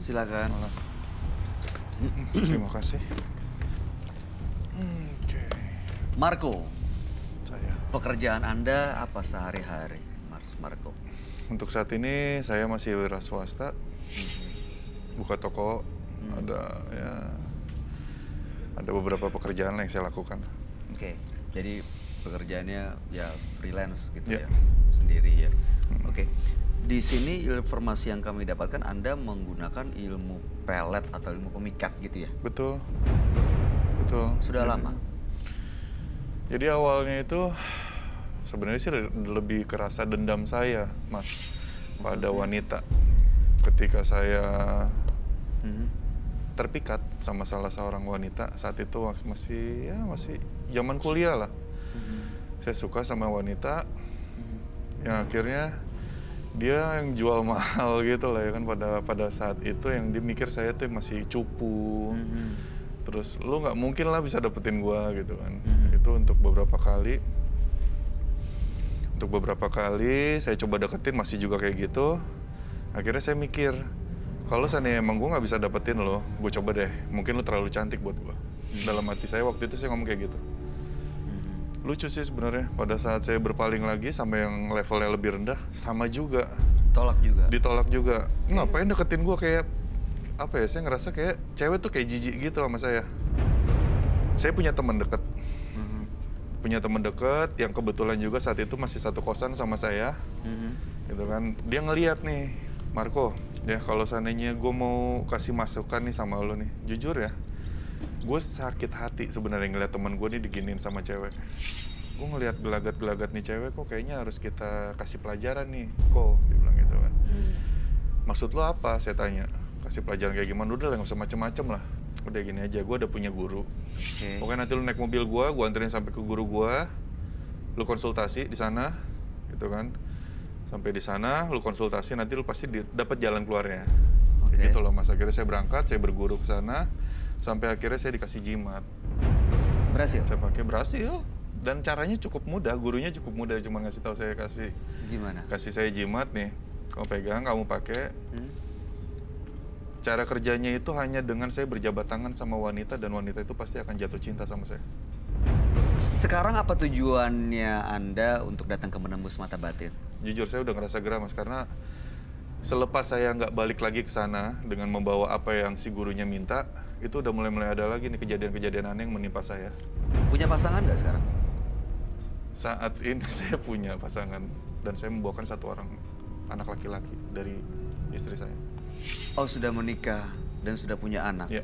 silakan. Malah. Terima kasih. Oke. Marco, Saya. pekerjaan Anda apa sehari-hari, Mas Marco? Untuk saat ini saya masih wira swasta. Buka toko. Ada beberapa pekerjaan yang saya lakukan. Oke, jadi pekerjaannya ya freelance gitu Ya. ya, sendiri ya. Oke, di sini informasi yang kami dapatkan Anda menggunakan ilmu pelet atau ilmu pemikat gitu ya? Betul. Betul. Sudah lama? Jadi awalnya itu sebenarnya sih lebih kerasa dendam saya, Mas, pada wanita. Ketika saya terpikat sama salah seorang wanita saat itu masih zaman kuliah lah. Saya suka sama wanita yang akhirnya dia yang jual mahal gitu lah ya kan pada saat itu yang dia mikir saya tuh masih cupu. Terus lu nggak mungkin lah bisa dapetin gua gitu kan. Itu untuk beberapa kali. Untuk beberapa kali saya coba deketin masih juga kayak gitu. Akhirnya saya mikir, kalau seandainya emang gue nggak bisa dapetin lo, gue coba deh. Mungkin lo terlalu cantik buat gue. Dalam hati saya waktu itu saya ngomong kayak gitu. Lucu sih sebenarnya. Pada saat saya berpaling lagi sampai yang levelnya lebih rendah, sama juga. Tolak juga? Ditolak juga. Ngapain deketin gue kayak apa ya? Saya ngerasa kayak cewek tuh kayak jijik gitu sama saya. Saya punya teman deket. Punya teman deket yang kebetulan juga saat itu masih satu kosan sama saya. Gitu kan. Dia ngeliat nih, Marco, ya kalau seandainya gue mau kasih masukan nih sama lo nih, jujur ya, gue sakit hati sebenarnya ngeliat teman gue nih diginiin sama cewek. Gue ngeliat gelagat-gelagat nih cewek, kok kayaknya harus kita kasih pelajaran nih, kok dia bilang gitu kan. Maksud lo apa? Saya tanya. Kasih pelajaran kayak gimana? Udah lah, nggak usah macem-macem lah. Udah gini aja, gue udah punya guru. Pokoknya nanti lo naik mobil gue anterin sampai ke guru gue, lo konsultasi di sana, gitu kan. Sampai di sana, lu konsultasi, nanti lu pasti dapat jalan keluarnya. Kayak gitu loh, Mas. Akhirnya saya berangkat, saya berguru ke sana, sampai akhirnya saya dikasih jimat. Berhasil? Saya pakai berhasil. Dan caranya cukup mudah, gurunya cukup mudah, cuma ngasih tahu saya Gimana? kasih saya jimat nih. Kamu pegang, kamu pakai. Cara kerjanya itu hanya dengan saya berjabat tangan sama wanita, dan wanita itu pasti akan jatuh cinta sama saya. Sekarang apa tujuannya Anda untuk datang ke Menembus Mata Batin? Jujur saya udah ngerasa gerah, Mas, karena selepas saya nggak balik lagi ke sana dengan membawa apa yang si gurunya minta, itu udah mulai ada lagi nih kejadian-kejadian aneh yang menimpa saya. Punya pasangan nggak sekarang? Saat ini saya punya pasangan dan saya membawakan satu orang anak laki-laki dari istri saya. Oh, sudah menikah dan sudah punya anak? Ya.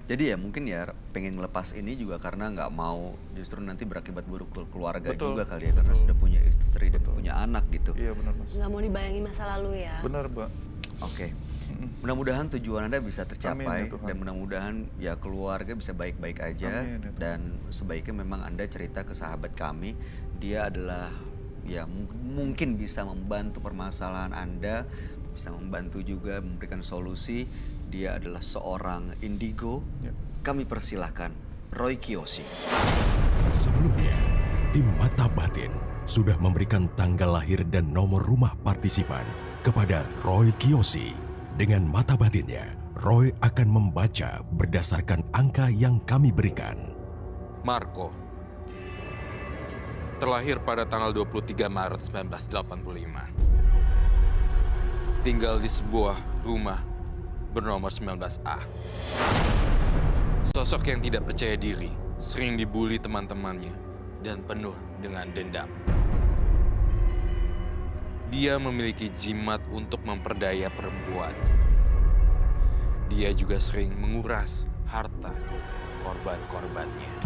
Jadi ya mungkin ya pengen ngelepas ini juga karena nggak mau justru nanti berakibat buruk ke keluarga. Betul, juga kali ya, karena sudah punya istri dan betul. punya anak gitu. Iya benar, Mas. Nggak mau dibayangin masa lalu ya. Benar, Mbak. Oke. Mudah-mudahan tujuan Anda bisa tercapai. Amin, ya Tuhan. Dan mudah-mudahan ya keluarga bisa baik-baik aja. Amin, ya Tuhan. Dan sebaiknya memang Anda cerita ke sahabat kami, dia adalah ya mungkin bisa membantu permasalahan Anda, bisa membantu juga memberikan solusi. Dia adalah seorang indigo. Ya. Kami persilahkan Roy Kiyoshi. Sebelumnya, tim Mata Batin sudah memberikan tanggal lahir dan nomor rumah partisipan kepada Roy Kiyoshi. Dengan mata batinnya, Roy akan membaca berdasarkan angka yang kami berikan. Marco terlahir pada tanggal 23 Maret 1985. Tinggal di sebuah rumah bernomor 19A. Sosok yang tidak percaya diri, sering dibully teman-temannya, dan penuh dengan dendam. Dia memiliki jimat untuk memperdaya perempuan. Dia juga sering menguras harta korban-korbannya.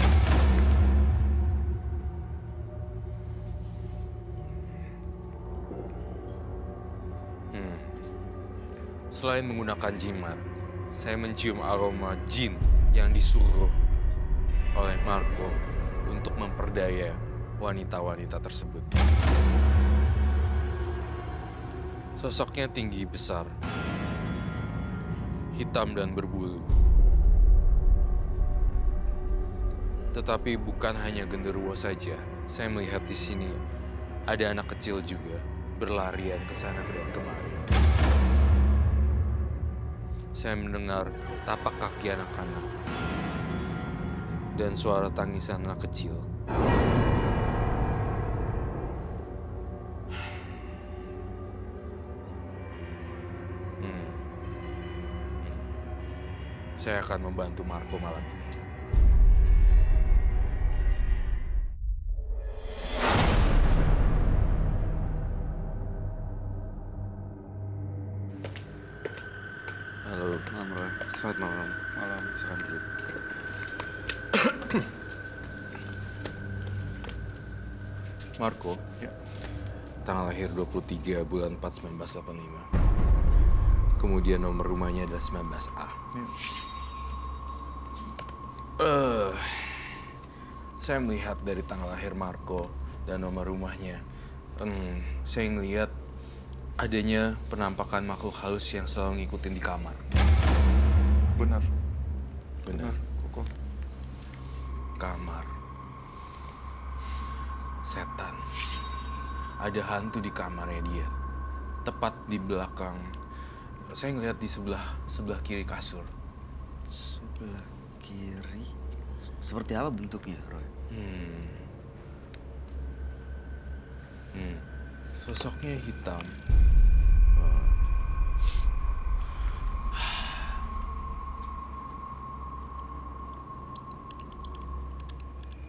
Selain menggunakan jimat, saya mencium aroma jin yang disuruh oleh Marco untuk memperdaya wanita-wanita tersebut. Sosoknya tinggi besar, hitam dan berbulu. Tetapi bukan hanya genderuwo saja. Saya melihat di sini ada anak kecil juga berlarian ke sana dan kemari. saya mendengar tapak kaki anak-anak dan suara tangisan anak kecil. Saya akan membantu Marco malam ini. Halo. Malam, Roy. Selamat malam. Malam. Salam dulu. Marco. Ya. Tanggal lahir 23 bulan 4 1985. Kemudian nomor rumahnya adalah 19A. Ya. Saya melihat dari tanggal lahir Marco dan nomor rumahnya. Saya ngelihat adanya penampakan makhluk halus yang selalu ngikutin di kamar. Benar. Benar. Koko. Kamar. Setan. Ada hantu di kamarnya dia. Tepat di belakang. Saya ngelihat di sebelah kiri kasur. Sebelah kiri. Seperti apa bentuknya, Roy? Sosoknya hitam.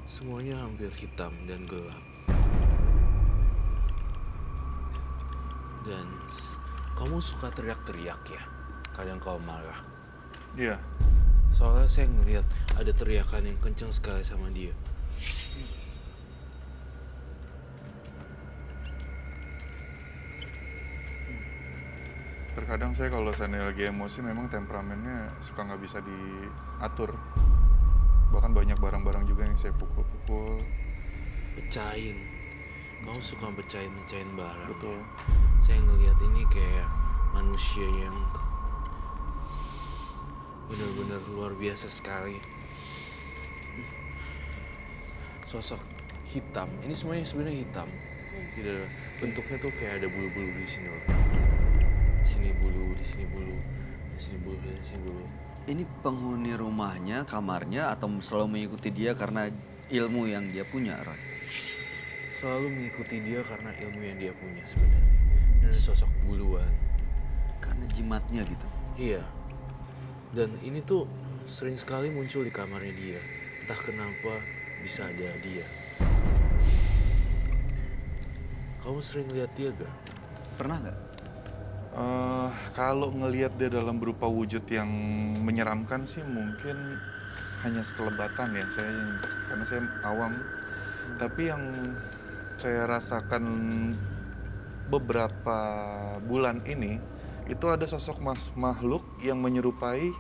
Semuanya hampir hitam dan gelap. Dan kamu suka teriak-teriak ya? Kadang kau marah. Iya. Soalnya saya ngelihat ada teriakan yang kenceng sekali sama dia. Terkadang saya kalau saya lagi emosi memang temperamennya suka nggak bisa diatur. Bahkan banyak barang-barang juga yang saya pukul-pukul. Pecahin. Kamu suka pecahin barang. Betul. Saya ngelihat ini kayak manusia yang benar-benar luar biasa sekali. Sosok hitam. Ini semuanya sebenarnya hitam. Tidak, bentuknya tuh kayak ada bulu-bulu di sini loh. Sini bulu, di sini bulu, di sini bulu, di sini bulu. Ini penghuni rumahnya, kamarnya, atau selalu mengikuti dia karena ilmu yang dia punya, Roy? Selalu mengikuti dia karena ilmu yang dia punya sebenarnya. Dan sosok buluan. Karena jimatnya gitu. Iya. Dan ini tuh sering sekali muncul di kamarnya dia. Entah kenapa bisa ada dia. Kamu sering lihat dia gak? Pernah nggak? Kalau ngelihat dia dalam berupa wujud yang menyeramkan sih mungkin hanya sekelebatan ya karena saya awam. Tapi yang saya rasakan beberapa bulan ini itu ada sosok makhluk yang menyerupai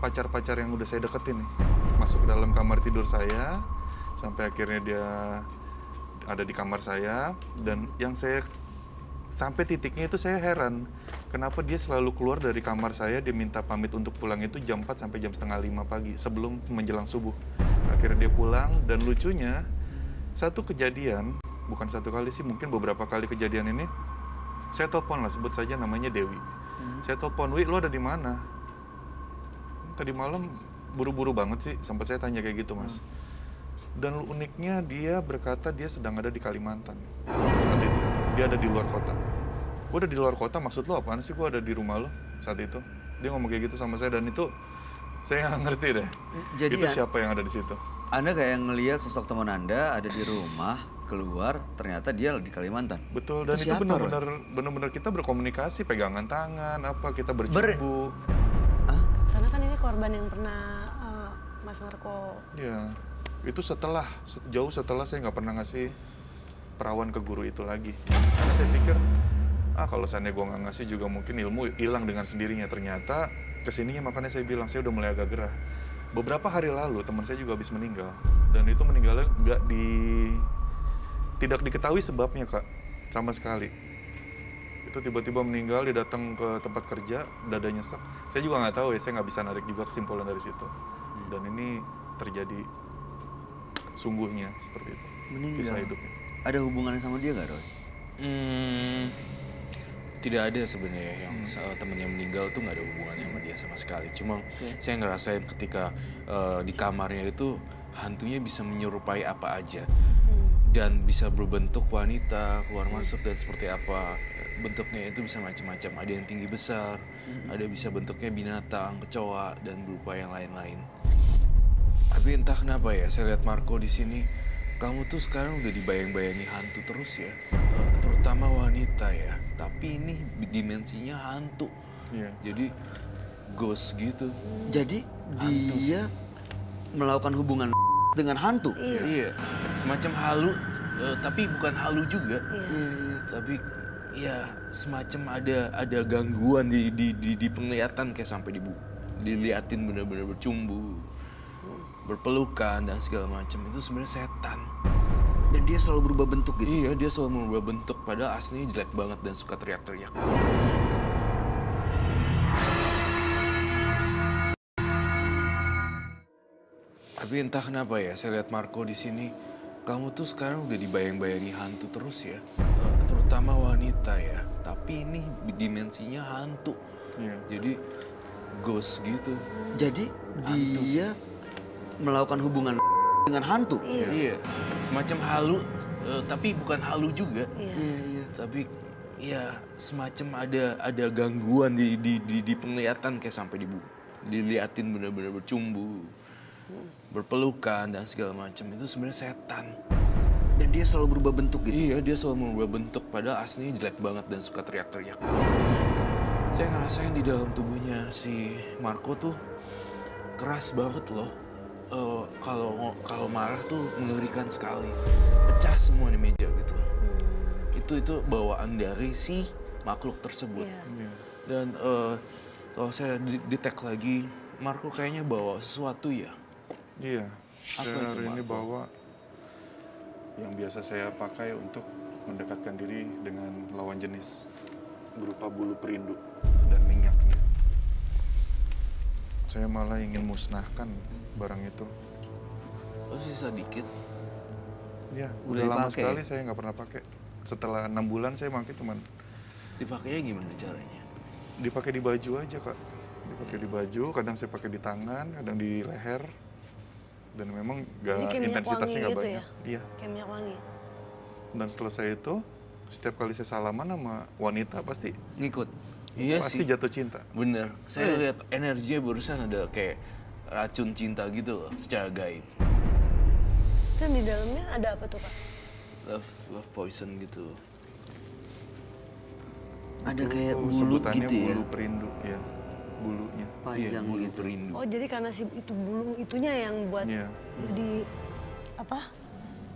pacar-pacar yang udah saya deketin nih. Masuk ke dalam kamar tidur saya sampai akhirnya dia ada di kamar saya dan yang saya sampai titiknya itu saya heran kenapa dia selalu keluar dari kamar saya, dia minta pamit untuk pulang itu jam 4 sampai jam setengah 5 pagi sebelum menjelang subuh. Akhirnya dia pulang dan lucunya satu kejadian, bukan satu kali sih, mungkin beberapa kali kejadian ini saya telepon lah, sebut saja namanya Dewi. Saya telepon, "Wi, lu ada di mana?" Tadi malam buru-buru banget sih, sampai saya tanya kayak gitu, Mas. Dan uniknya dia berkata dia sedang ada di Kalimantan saat itu. Dia ada di luar kota. Gue ada di luar kota, maksud lo apaan sih? Gue ada di rumah lo saat itu. Dia ngomong kayak gitu sama saya dan itu saya nggak ngerti deh. Jadi itu ya, siapa yang ada di situ? Anda kayak ngelihat sosok teman Anda ada di rumah, keluar, ternyata dia di Kalimantan. Betul, dan itu siapa, benar-benar kita berkomunikasi, pegangan tangan, apa kita bercumbu. Karena kan ini korban yang pernah Mas Marco. Ya, itu jauh setelah saya nggak pernah ngasih perawan ke guru itu lagi. Karena saya pikir, kalau seandainya gue nggak ngasih juga mungkin ilmu hilang dengan sendirinya. Ternyata kesininya makanya saya bilang, saya udah mulai agak gerah. Beberapa hari lalu teman saya juga habis meninggal. Dan itu meninggalnya tidak diketahui sebabnya, Kak, sama sekali. Itu tiba-tiba meninggal, dia datang ke tempat kerja, dadanya stuck. Saya juga nggak tahu ya, saya nggak bisa narik juga kesimpulan dari situ. Dan ini terjadi sungguhnya seperti itu. Meninggal. Kisah hidupnya. Ada hubungannya sama dia nggak, Roy? Tidak ada sebenarnya yang temen yang meninggal tuh nggak ada hubungannya sama dia dia sama sekali. Cuma saya ngerasain ketika di kamarnya itu hantunya bisa menyerupai apa aja. Dan bisa berbentuk wanita, keluar masuk dan seperti apa. Bentuknya itu bisa macam-macam. Ada yang tinggi besar, ada bisa bentuknya binatang, kecoa, dan berupa yang lain-lain. Tapi entah kenapa ya, saya lihat Marco di sini, kamu tuh sekarang udah dibayang-bayangi hantu terus ya. Terutama wanita ya. Tapi ini dimensinya hantu. Iya. Jadi ghost gitu. Jadi Hantu dia melakukan hubungan dengan hantu. Iya, semacam halu, tapi bukan halu juga. Tapi ya semacam ada gangguan di penglihatan kayak sampai diliatin bener-bener bercumbu, berpelukan dan segala macam. Itu sebenarnya setan. Dan dia selalu berubah bentuk gitu. Iya, dia selalu merubah bentuk padahal aslinya jelek banget dan suka teriak-teriak. Tapi entah kenapa ya, saya lihat Marco di sini, kamu tuh sekarang udah dibayang-bayangi hantu terus ya. Terutama wanita ya. Tapi ini dimensinya hantu. Iya. Jadi ghost gitu. Jadi dia melakukan hubungan dengan hantu. Iya, semacam halu, tapi bukan halu juga. Iya. Tapi ya semacam ada gangguan di penglihatan kayak sampai diliatin bener-bener bercumbu, berpelukan dan segala macam. Itu sebenarnya setan. Dan dia selalu berubah bentuk gitu. Iya, dia selalu merubah bentuk padahal aslinya jelek banget dan suka teriak-teriak. Saya ngerasain di dalam tubuhnya si Marco tuh keras banget loh. Kalau marah tuh mengerikan sekali. Pecah semua di meja gitu. Itu bawaan dari si makhluk tersebut. Iya. Dan kalau saya detect lagi, Marco kayaknya bawa sesuatu ya. Iya. Apa Saya itu, hari ini Marco? bawa yang biasa saya pakai untuk mendekatkan diri dengan lawan jenis, berupa bulu perindu dan minyaknya. Saya malah ingin musnahkan barang itu. Oh, sisa dikit. Ya, Udah udah lama dipakai? sekali saya nggak pernah pakai. Setelah 6 bulan saya pakai cuman Dipakainya gimana caranya? dipakai di baju aja, Kak. Dipakai di baju, kadang saya pakai di tangan, kadang di leher. Dan memang Ini gak kayak minyak intensitasnya wangi nggak gitu banyak. Iya. Kayak minyak wangi. Dan selesai itu, setiap kali saya salaman sama wanita pasti Ngikut. Iya pasti sih. jatuh cinta. Bener. Saya lihat energinya barusan ada kayak racun cinta gitu loh, secara gaib. Itu di dalamnya ada apa tuh, Kak? Love poison gitu. Ada kayak bulu Sebutannya gitu ya. bulu perindu, ya. Bulunya. Iya, Panjang bulu gitu. perindu. Oh, jadi karena si itu bulu itunya yang buat Iya. jadi apa?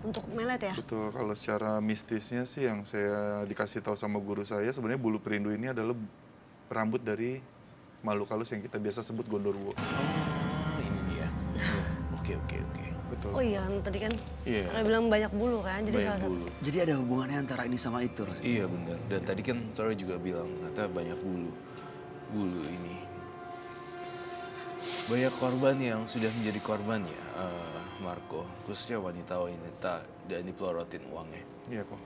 Untuk melet ya? Betul, kalau secara mistisnya sih yang saya dikasih tahu sama guru saya, sebenarnya bulu perindu ini adalah rambut dari makhluk halus yang kita biasa sebut gondorwo. Oh, ini dia. Oke. Betul. Oh iya, tadi kan Iya. Kakak bilang banyak bulu kan, jadi Banyak salah satu. bulu. Jadi ada hubungannya antara ini sama itu, Roy? Iya benar. Dan tadi kan Sorry juga bilang ternyata banyak bulu. Bulu ini. Banyak korban yang sudah menjadi korban ya, Marco. Khususnya wanita-wanita dan dipelorotin uangnya. Iya kok,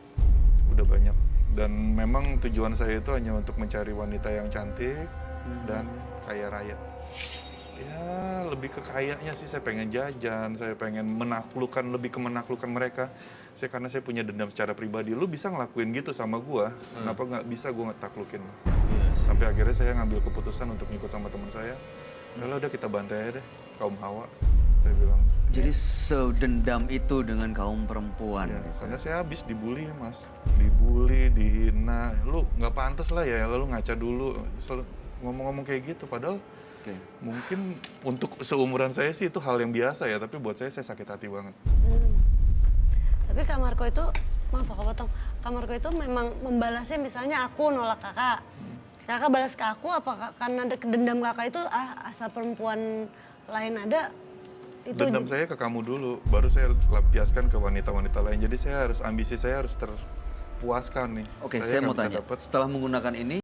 udah banyak. Dan memang tujuan saya itu hanya untuk mencari wanita yang cantik dan kaya raya. Ya lebih ke kayanya sih, saya pengen jajan, saya pengen lebih ke menaklukkan mereka. Karena saya punya dendam secara pribadi. Lu bisa ngelakuin gitu sama gua, kenapa nggak bisa gua ngetaklukin? Iya sih. Sampai akhirnya saya ngambil keputusan untuk ngikut sama teman saya. Udah kita bantai aja deh, kaum Hawa. Saya bilang, Jadi sedendam itu dengan kaum perempuan. ya, gitu. karena saya habis dibully mas, dibully, dihina. Lu nggak pantas lah ya, lalu ngaca dulu, selalu ngomong-ngomong kayak gitu. Padahal Oke. mungkin untuk seumuran saya sih itu hal yang biasa ya, tapi buat saya sakit hati banget. Tapi Kak Marco itu, maaf aku potong, Kak Marco itu memang membalasnya misalnya aku nolak kakak. Kakak balas ke aku apa karena ada dendam kakak itu asal perempuan lain ada itu Dendam saya ke kamu dulu, baru saya lampiaskan ke wanita-wanita lain. Jadi ambisi saya harus terpuaskan nih. Oke, nggak saya mau bisa tanya. dapet. Setelah menggunakan ini,